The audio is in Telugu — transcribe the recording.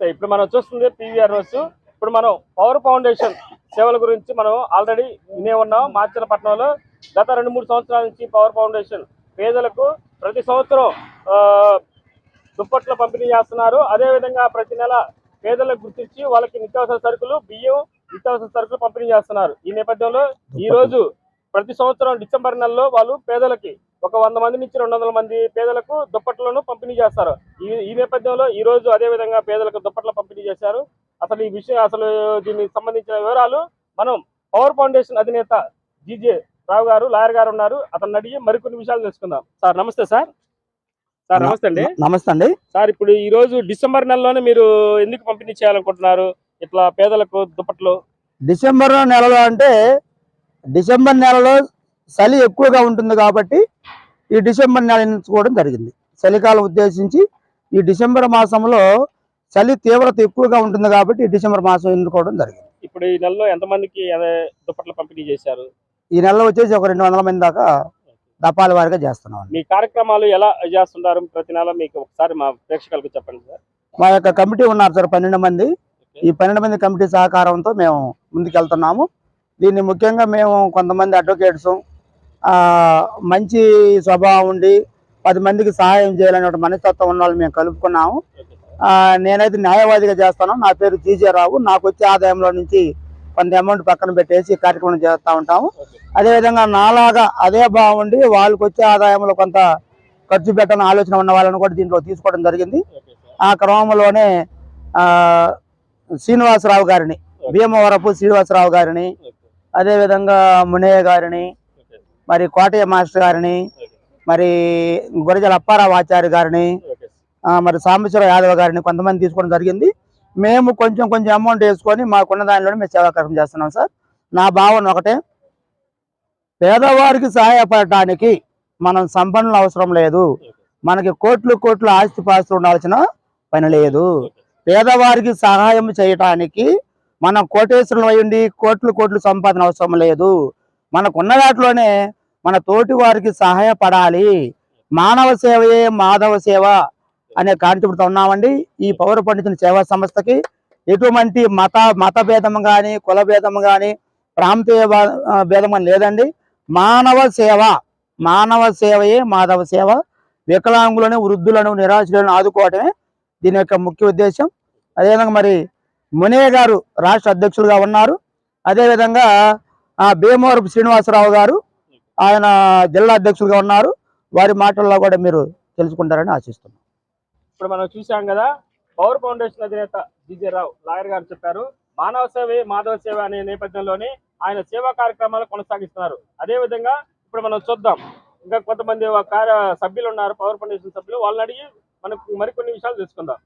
నమస్తే. ఇప్పుడు మనం చూస్తుంది పీవీఆర్ న్యూస్. ఇప్పుడు మనం పవర్ ఫౌండేషన్ సేవల గురించి మనం ఆల్రెడీ వినే ఉన్నాం. మార్చలపట్నంలో గత 2-3 సంవత్సరాల నుంచి పవర్ ఫౌండేషన్ పేదలకు ప్రతి సంవత్సరం దుప్పట్లు పంపిణీ చేస్తున్నారు. అదేవిధంగా ప్రతి నెల పేదలకు గుర్తించి వాళ్ళకి నిత్యావసర సరుకులు, బియ్యం, నిత్యావసర సరుకులు పంపిణీ చేస్తున్నారు. ఈ నేపథ్యంలో ఈ రోజు ప్రతి సంవత్సరం డిసెంబర్ నెలలో వాళ్ళు పేదలకి ఒక 100 మంది నుంచి 200 మంది పేదలకు దుప్పట్లను పంపిణీ చేస్తారు. ఈ నేపథ్యంలో ఈ రోజు అదే విధంగా పేదలకు దుప్పట్ల పంపిణీ చేశారు. అసలు ఈ విషయం దీనికి సంబంధించిన వివరాలు మనం పవర్ ఫౌండేషన్ అధినేత జీజే రావు గారు, లాయర్ గారు ఉన్నారు. అతన్ని అడిగి మరికొన్ని విషయాలు తెలుసుకుందాం. సార్ నమస్తే. సార్ నమస్తే అండి. నమస్తే అండి. సార్ ఇప్పుడు ఈ రోజు డిసెంబర్ నెలలోనే మీరు ఎందుకు పంపిణీ చేయాలనుకుంటున్నారు ఇట్లా పేదలకు దుప్పట్లు? డిసెంబర్ నెలలో అంటే డిసెంబర్ నెలలో చలి ఎక్కువగా ఉంటుంది కాబట్టి ఈ డిసెంబర్ నెల ఎంచుకోవడం జరిగింది. చలికాలం ఉద్దేశించి ఈ డిసెంబర్ మాసంలో చలి తీవ్రత ఎక్కువగా ఉంటుంది కాబట్టి డిసెంబర్ మాసం ఎన్నుకోవడం జరిగింది. ఇప్పుడు ఈ నెలలో ఎంతమందికి దుప్పట్లు పంపిణీ చేశారు? ఈ నెలలో వచ్చేసి ఒక 200 మంది దాకా దపాల వారిగా చేస్తున్నాం. మీ కార్యక్రమాలు ఎలా చేస్తున్నారు ప్రతి నెల? మీకు ఒకసారి మా ప్రేక్షకులకు చెప్పండి సార్. మా యొక్క కమిటీ ఉన్నారు సార్ 12 మంది. ఈ 12 మంది కమిటీ సహకారంతో మేము ముందుకెళ్తున్నాము. దీన్ని ముఖ్యంగా మేము కొంతమంది అడ్వకేట్స్ మంచి స్వభావం ఉండి 10 మందికి సహాయం చేయాలనే మనస్తత్వం ఉన్న వాళ్ళు మేము కలుపుకున్నాము. నేనైతే న్యాయవాదిగా చేస్తాను. నా పేరు జీజే రావు. నాకు వచ్చే ఆదాయంలో నుంచి కొంత అమౌంట్ పక్కన పెట్టేసి కార్యక్రమం చేస్తూ ఉంటాము. అదేవిధంగా నాలాగా అదే బాగుండి వాళ్ళకి వచ్చే ఆదాయంలో కొంత ఖర్చు పెట్టాలని ఆలోచన ఉన్న వాళ్ళని కూడా దీంట్లో తీసుకోవడం జరిగింది. ఆ క్రమంలోనే శ్రీనివాసరావు గారిని, భీమవరపు శ్రీనివాసరావు గారిని, అదేవిధంగా మునయ్య గారిని, మరి కోటయ్య మాస్టర్ గారిని, మరి గురజల అప్పారావు ఆచార్య గారిని, మరి సాంబశివరావు యాదవ్ గారిని కొంతమంది తీసుకోవడం జరిగింది. మేము కొంచెం అమౌంట్ వేసుకొని మాకున్న దానిలోనే మేము సేవా కార్యక్రమం చేస్తున్నాం సార్. నా భావన ఒకటే, పేదవారికి సహాయపడటానికి మనం సంపన్నులు అవసరం లేదు. మనకి కోట్లు ఆస్తిపాస్తులు ఉండాల్సిన పని లేదు. పేదవారికి సహాయం చేయటానికి మనం కోటేశ్వరులు అయ్యండి కోట్లు సంపాదన అవసరం లేదు. మనకున్న వాటిలోనే మన తోటి వారికి సహాయపడాలి. మానవ సేవయే మాధవ సేవ అనే కాన్సెప్ట్తో ఉన్నామండి. ఈ పౌర పండితుల సేవా సంస్థకి ఎటువంటి మత భేదం కానీ, కుల భేదం కానీ, ప్రాంతీయ భేదం లేదండి. మానవ సేవయే మాధవ సేవ. వికలాంగులను, వృద్ధులను, నిరాశ్రులను ఆదుకోవడమే దీని యొక్క ముఖ్య ఉద్దేశం. అదేవిధంగా మరి మునయ్య గారు రాష్ట్ర అధ్యక్షులుగా ఉన్నారు. అదేవిధంగా భీమవరపు శ్రీనివాసరావు గారు ఆయన జిల్లా అధ్యక్షులుగా ఉన్నారు. వారి మాటల్లో కూడా మీరు తెలుసుకుంటారని ఆశిస్తున్నాం. ఇప్పుడు మనం చూసాం కదా, పవర్ ఫౌండేషన్ అధినేత జీజే రావు లాయర్ గారు చెప్పారు, మానవ సేవే మాధవ సేవ అనే నేపథ్యంలోనే ఆయన సేవా కార్యక్రమాలు కొనసాగిస్తున్నారు. అదేవిధంగా ఇప్పుడు మనం చూద్దాం, ఇంకా కొంతమంది సభ్యులు ఉన్నారు, పవర్ ఫౌండేషన్ సభ్యులు. వాళ్ళని అడిగి మనకు మరికొన్ని విషయాలు తెలుసుకుందాం.